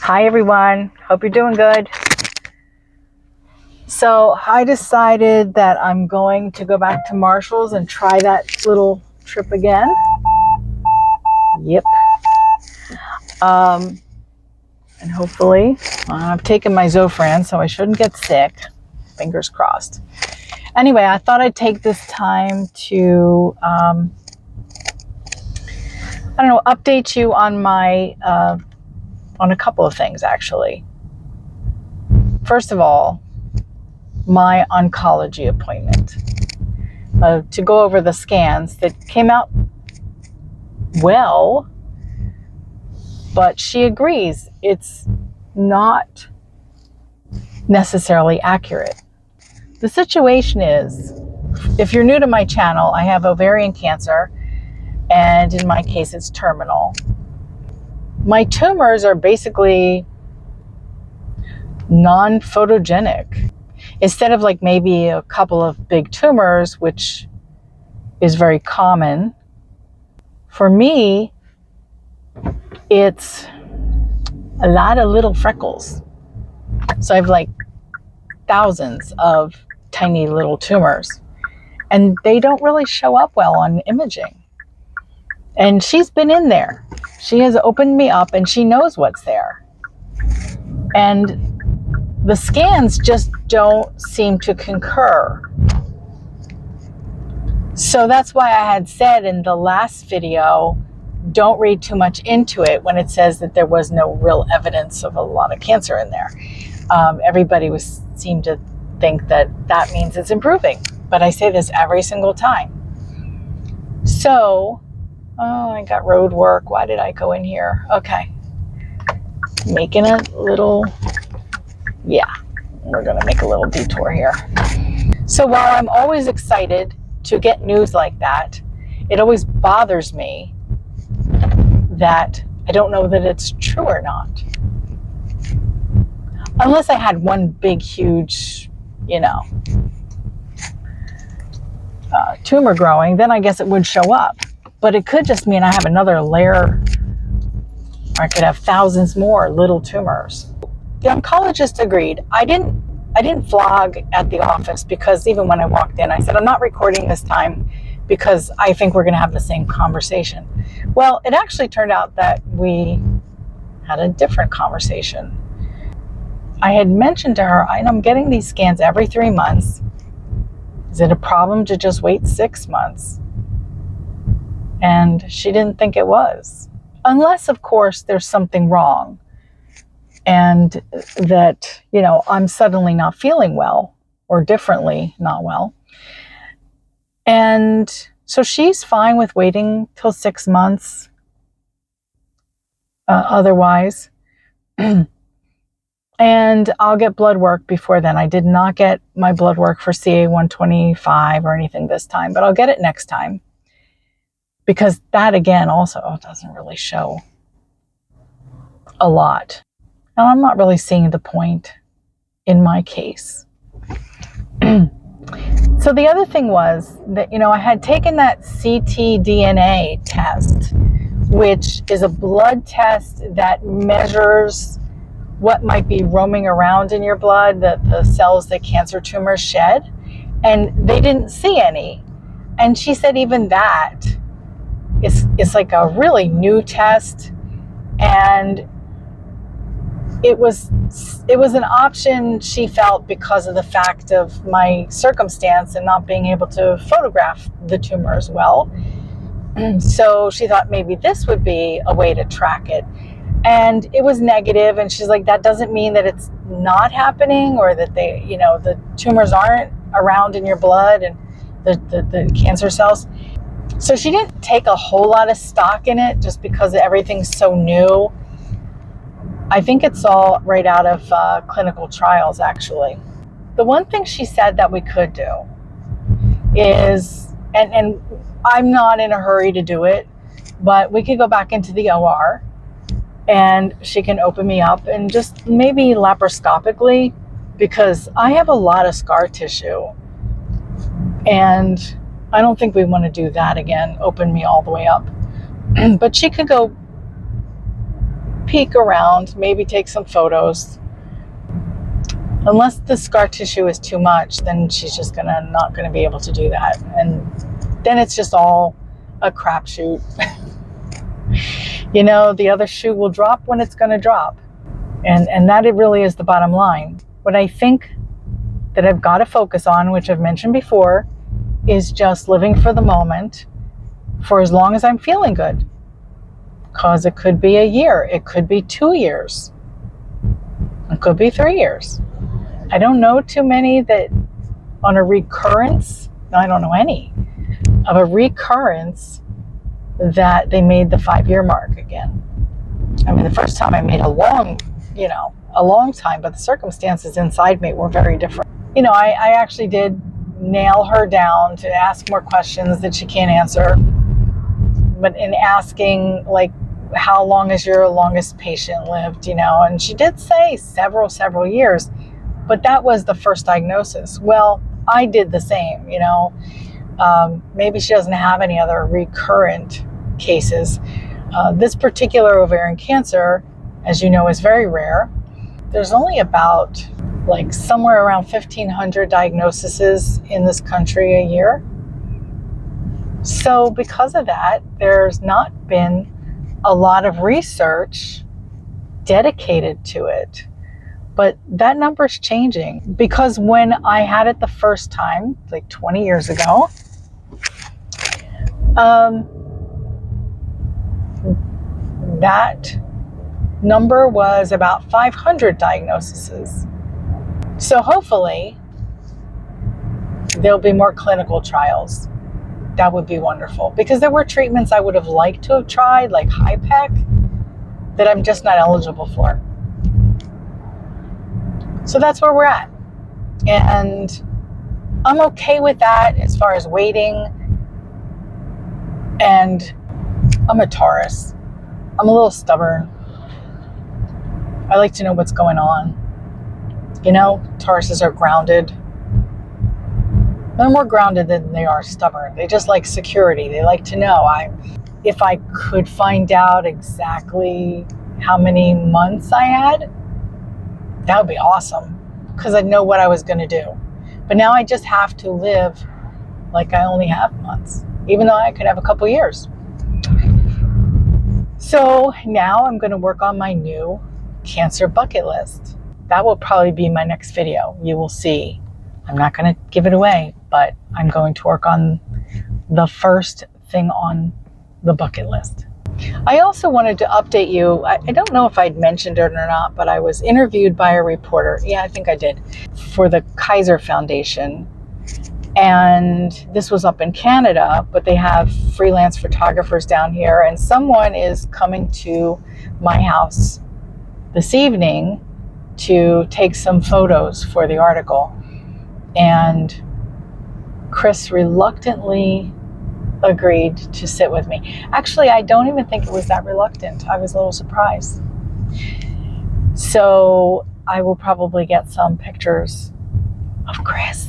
Hi everyone, hope you're doing good. So I decided that I'm going to go back to Marshall's and try that little trip again. Yep. And hopefully, I've taken my Zofran, so I shouldn't get sick. Fingers crossed. Anyway, I thought I'd take this time to, update you on my, on a couple of things actually. First of all, my oncology appointment to go over the scans that came out well, but she agrees it's not necessarily accurate. The situation is, if you're new to my channel, I have ovarian cancer, and in my case it's terminal. My tumors are basically non-photogenic. Instead of like maybe a couple of big tumors, which is very common, for me, it's a lot of little freckles. So I have like thousands of tiny little tumors, and they don't really show up well on imaging. And she's been in there. She has opened me up and she knows what's there. And the scans just don't seem to concur. So that's why I had said in the last video, don't read too much into it when it says that there was no real evidence of a lot of cancer in there. Everybody seemed to think that means it's improving. But I say this every single time. So, I got road work. Why did I go in here? Okay. Making a little, we're going to make a little detour here. So while I'm always excited to get news like that, it always bothers me that I don't know that it's true or not. Unless I had one big, huge, tumor growing, then I guess it would show up. But it could just mean I have another layer, or I could have thousands more little tumors. The oncologist agreed. I didn't vlog at the office because even when I walked in, I said, I'm not recording this time because I think we're going to have the same conversation. Well, it actually turned out that we had a different conversation. I had mentioned to her, I'm getting these scans every 3 months. Is it a problem to just wait 6 months? And she didn't think it was. Unless, of course, there's something wrong. And that, I'm suddenly not feeling well or differently not well. And so she's fine with waiting till 6 months otherwise. And I'll get blood work before then. I did not get my blood work for CA-125 or anything this time, but I'll get it next time. Because that, again, also doesn't really show a lot. And I'm not really seeing the point in my case. So the other thing was that, I had taken that ctDNA test, which is a blood test that measures what might be roaming around in your blood, the cells that cancer tumors shed. And they didn't see any. And she said even that it's like a really new test, and it was an option she felt because of the fact of my circumstance and not being able to photograph the tumors well. So she thought maybe this would be a way to track it. And it was negative, and she's like, that doesn't mean that it's not happening or that the tumors aren't around in your blood and the cancer cells. So she didn't take a whole lot of stock in it just because everything's so new. I think it's all right out of clinical trials, actually. The one thing she said that we could do is, and I'm not in a hurry to do it, but we could go back into the OR and she can open me up and just maybe laparoscopically, because I have a lot of scar tissue. And I don't think we want to do that again, open me all the way up. But she could go peek around, maybe take some photos. Unless the scar tissue is too much, then she's just not gonna be able to do that. And then it's just all a crapshoot. You know, the other shoe will drop when it's gonna drop. And that it really is the bottom line. What I think that I've got to focus on, which I've mentioned before, is just living for the moment for as long as I'm feeling good. Because it could be a year, it could be 2 years, it could be 3 years. I don't know too many that on a recurrence, I don't know any of a recurrence that they made the 5-year mark again. I mean, the first time I made a long time, but the circumstances inside me were very different. You know, I actually did nail her down to ask more questions that she can't answer. But in asking, like, how long has your longest patient lived, you know, and she did say several years, but that was the first diagnosis. Well, I did the same, you know. Maybe she doesn't have any other recurrent cases. This particular ovarian cancer, as you know, is very rare. There's only about somewhere around 1,500 diagnoses in this country a year. So because of that, there's not been a lot of research dedicated to it. But that number's changing, because when I had it the first time, like 20 years ago, that number was about 500 diagnoses. So hopefully there'll be more clinical trials. That would be wonderful, because there were treatments I would have liked to have tried, like HIPEC, that I'm just not eligible for. So that's where we're at. And I'm okay with that as far as waiting. And I'm a Taurus. I'm a little stubborn. I like to know what's going on. You know, Tauruses are grounded. They're more grounded than they are stubborn. They just like security. They like to know. If I could find out exactly how many months I had, that would be awesome, because I'd know what I was going to do. But now I just have to live like I only have months, even though I could have a couple years. So now I'm going to work on my new cancer bucket list. That will probably be my next video. You will see. I'm not going to give it away, but I'm going to work on the first thing on the bucket list. I also wanted to update you. I don't know if I'd mentioned it or not, but I was interviewed by a reporter. Yeah, I think I did. For the Kaiser Foundation. And this was up in Canada, but they have freelance photographers down here. And someone is coming to my house this evening to take some photos for the article. And Chris reluctantly agreed to sit with me. Actually, I don't even think it was that reluctant. I was a little surprised. So I will probably get some pictures of Chris.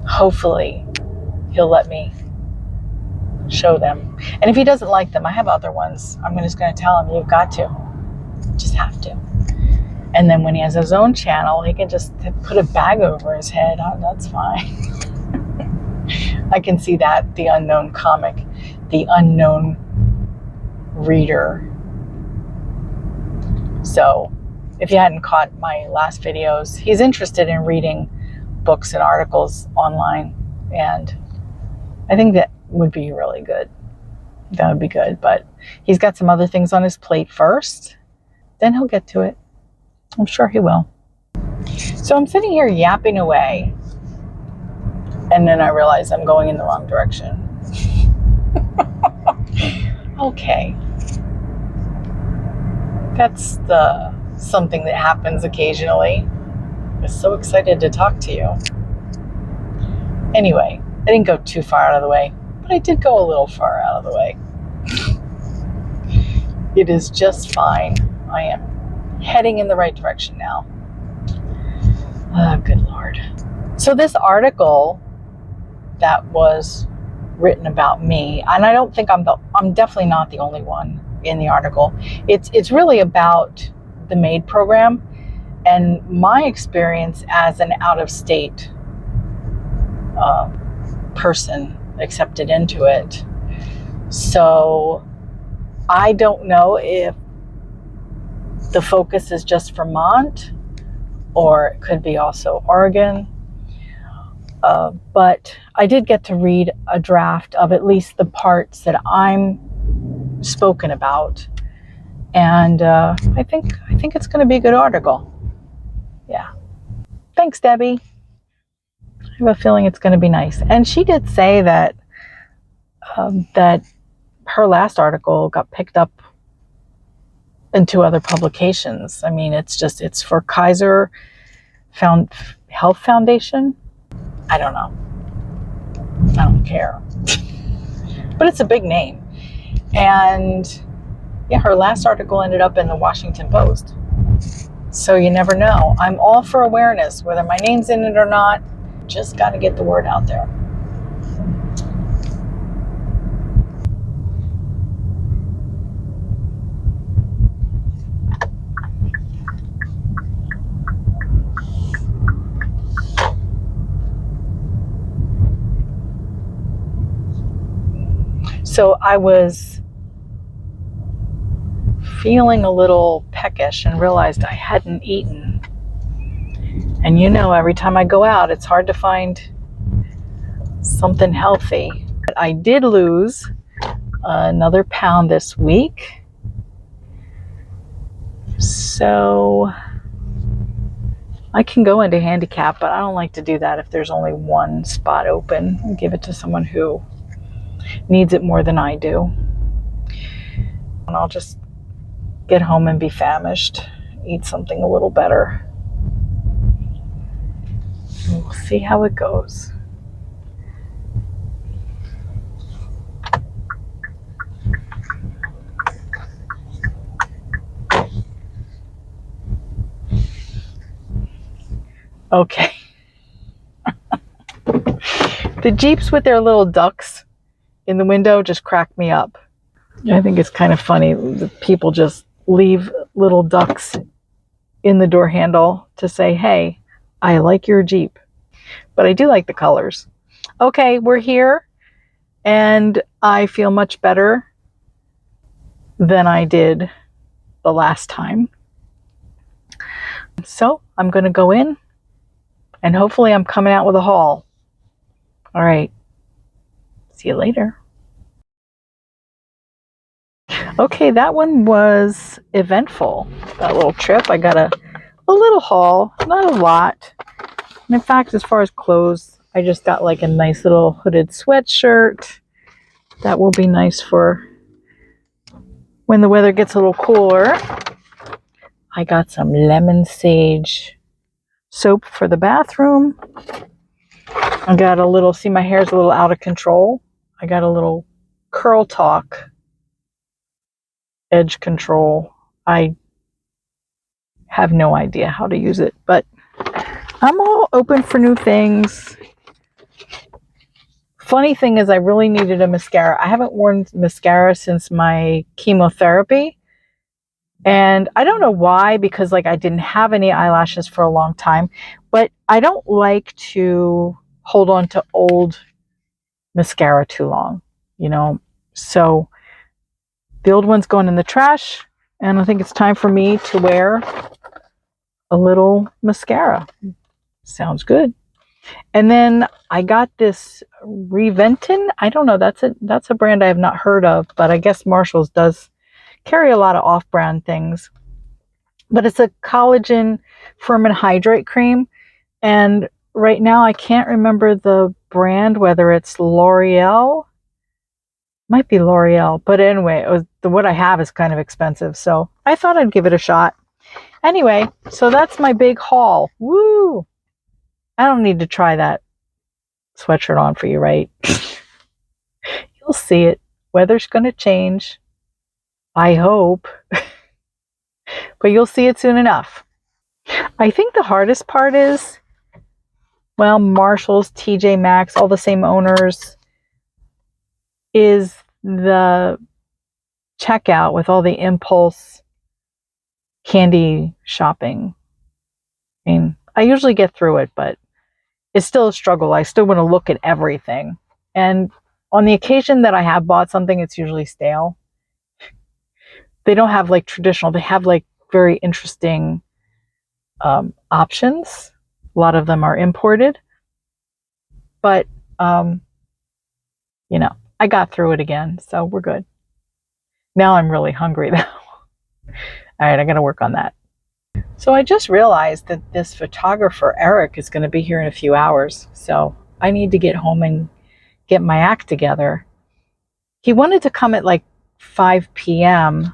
Hopefully he'll let me show them. And if he doesn't like them, I have other ones. I'm just going to tell him, you've got to. You just have to. And then when he has his own channel, he can just put a bag over his head. Oh, that's fine. I can see that, the unknown comic, the unknown reader. So if you hadn't caught my last videos, he's interested in reading books and articles online. And I think that would be really good. That would be good. But he's got some other things on his plate first. Then he'll get to it. I'm sure he will. So I'm sitting here yapping away. And then I realize I'm going in the wrong direction. Okay. That's something that happens occasionally. I'm so excited to talk to you. Anyway, I didn't go too far out of the way, but I did go a little far out of the way. It is just fine. I am heading in the right direction now. Oh, good Lord. So this article that was written about me, and I don't think I'm definitely not the only one. in the article. It's really about the MAID program and my experience as an out-of-state person accepted into it. So I don't know if the focus is just Vermont or it could be also Oregon. But I did get to read a draft of at least the parts that I'm spoken about. And I think it's going to be a good article. Yeah. Thanks, Debbie. I have a feeling it's going to be nice. And she did say that that her last article got picked up in 2 other publications. I mean, it's for Kaiser Health Foundation. I don't know. I don't care. But it's a big name. And yeah, her last article ended up in the Washington Post. So you never know. I'm all for awareness, whether my name's in it or not. Just got to get the word out there. So I was feeling a little peckish and realized I hadn't eaten. And every time I go out, it's hard to find something healthy. But I did lose another pound this week. So I can go into handicap, but I don't like to do that if there's only one spot open and give it to someone who needs it more than I do. And I'll just get home and be famished, eat something a little better. And we'll see how it goes. Okay. The Jeeps with their little ducks in the window just crack me up. I think it's kind of funny that people just leave little ducks in the door handle to say, hey, I like your Jeep. But I do like the colors. Okay, we're here and I feel much better than I did the last time. So I'm going to go in and hopefully I'm coming out with a haul. All right. See you later. Okay, that one was eventful, that little trip. I got a little haul, not a lot. And in fact, as far as clothes, I just got like a nice little hooded sweatshirt. That will be nice for when the weather gets a little cooler. I got some lemon sage soap for the bathroom. I got a little, see my hair's a little out of control. I got a little Curl Talk edge control. I have no idea how to use it, but I'm all open for new things. Funny thing is I really needed a mascara. I haven't worn mascara since my chemotherapy. And I don't know why, because like I didn't have any eyelashes for a long time, but I don't like to hold on to old mascara too long, So the old one's going in the trash, and I think it's time for me to wear a little mascara. Sounds good. And then I got this Reventin. I don't know. That's a brand I have not heard of, but I guess Marshall's does carry a lot of off-brand things. But it's a collagen firm and hydrate cream. And right now I can't remember the brand, whether it's L'Oreal. Might be L'Oreal, but anyway, what I have is kind of expensive, so I thought I'd give it a shot. Anyway, so that's my big haul. Woo! I don't need to try that sweatshirt on for you, right? You'll see it. Weather's going to change. I hope. But you'll see it soon enough. I think the hardest part is, Marshall's, TJ Maxx, all the same owners, is the checkout with all the impulse candy shopping. I mean, I usually get through it, but it's still a struggle. I still want to look at everything. And on the occasion that I have bought something, it's usually stale. They don't have like traditional, they have like very interesting options. A lot of them are imported. But, you know, I got through it again, so we're good. Now I'm really hungry though. All right, I got to work on that. So I just realized that this photographer, Eric, is going to be here in a few hours. So I need to get home and get my act together. He wanted to come at like 5 p.m.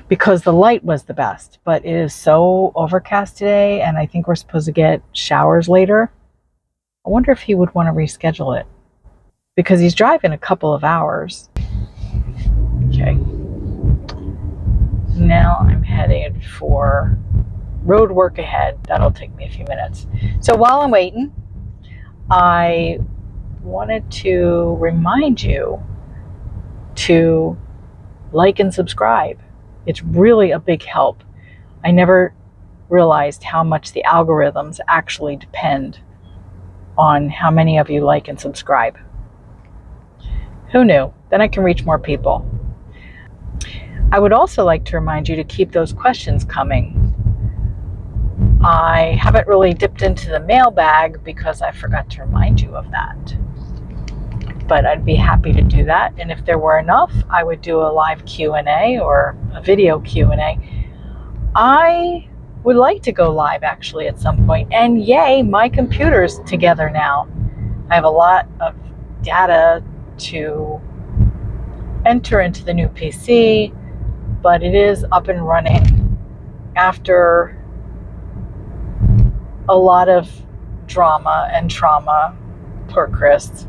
because the light was the best, but it is so overcast today, and I think we're supposed to get showers later. I wonder if he would want to reschedule it because he's driving a couple of hours. Okay. Now I'm headed for road work ahead. That'll take me a few minutes. So while I'm waiting, I wanted to remind you to like and subscribe. It's really a big help. I never realized how much the algorithms actually depend on how many of you like and subscribe. Who knew? Then I can reach more people. I would also like to remind you to keep those questions coming. I haven't really dipped into the mailbag because I forgot to remind you of that. But I'd be happy to do that. And if there were enough, I would do a live Q&A or a video Q&A. I would like to go live actually at some point. And yay, my computer's together now. I have a lot of data to enter into the new PC, but it is up and running after a lot of drama and trauma. Poor Chris.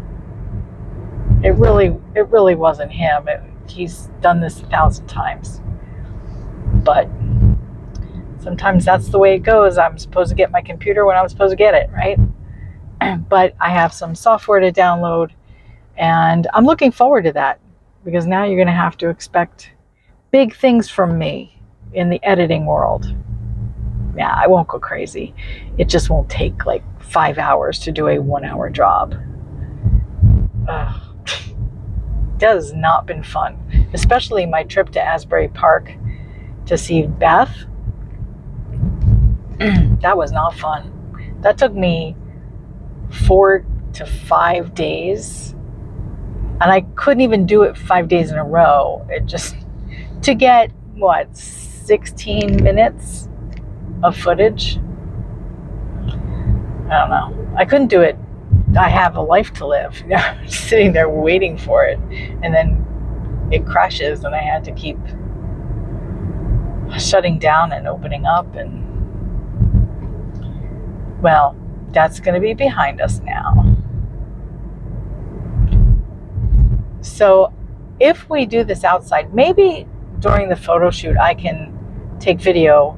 It really wasn't him. He's done this 1,000 times. But sometimes that's the way it goes. I'm supposed to get my computer when I'm supposed to get it, right? But I have some software to download, and I'm looking forward to that because now you're going to have to expect big things from me in the editing world. Yeah, I won't go crazy. It just won't take like 5 hours to do a 1-hour job. That has not been fun, especially my trip to Asbury Park to see Beth. That was not fun. That took me 4 to 5 days, and I couldn't even do it 5 days in a row. It just, to get 16 minutes of footage, I don't know. I couldn't do it. I have a life to live. Sitting there waiting for it, and then it crashes, and I had to keep shutting down and opening up, and well, that's going to be behind us now. So if we do this outside, maybe during the photo shoot I can take video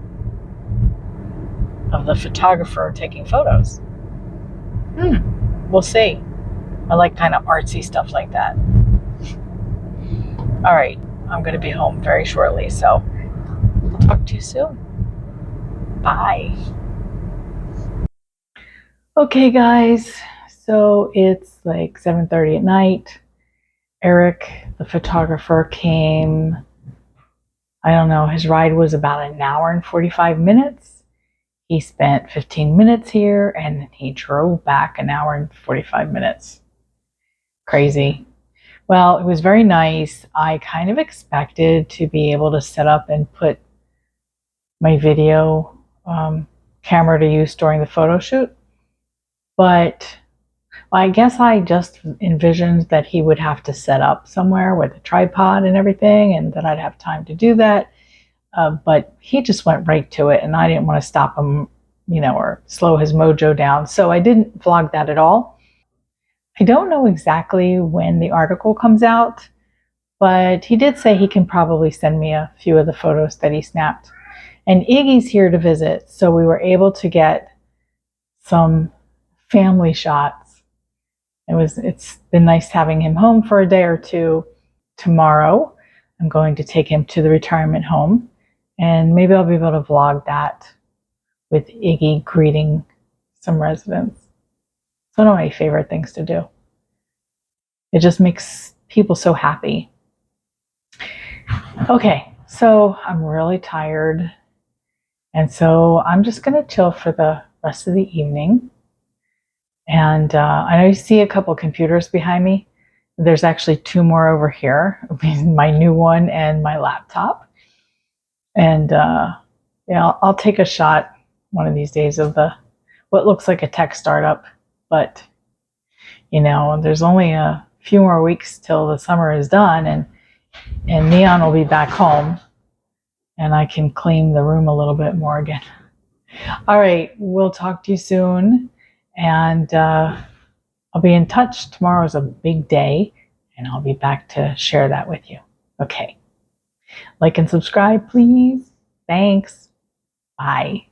of the photographer taking photos. We'll see. I like kind of artsy stuff like that. All right, I'm going to be home very shortly, so I'll talk to you soon. Bye. Okay, guys, so it's like 7:30 at night. Eric, the photographer, came. I don't know, his ride was about an hour and 45 minutes. He spent 15 minutes here, and then he drove back an hour and 45 minutes. Crazy. Well, it was very nice. I kind of expected to be able to set up and put my video camera to use during the photo shoot, but I guess I just envisioned that he would have to set up somewhere with a tripod and everything, and that I'd have time to do that. But he just went right to it, and I didn't want to stop him, or slow his mojo down. So I didn't vlog that at all. I don't know exactly when the article comes out, but he did say he can probably send me a few of the photos that he snapped. And Iggy's here to visit, so we were able to get some family shots. It's been nice having him home for a day or two. Tomorrow, I'm going to take him to the retirement home, and maybe I'll be able to vlog that with Iggy greeting some residents. It's one of my favorite things to do. It just makes people so happy. Okay, so I'm really tired, and so I'm just going to chill for the rest of the evening. And I know you see a couple computers behind me. There's actually two more over here, my new one and my laptop. And yeah, I'll take a shot one of these days of what looks like a tech startup, but there's only a few more weeks till the summer is done, and Neon will be back home, and I can clean the room a little bit more again. All right, we'll talk to you soon, and I'll be in touch. Tomorrow is a big day, and I'll be back to share that with you. Okay. Like and subscribe, please. Thanks. Bye.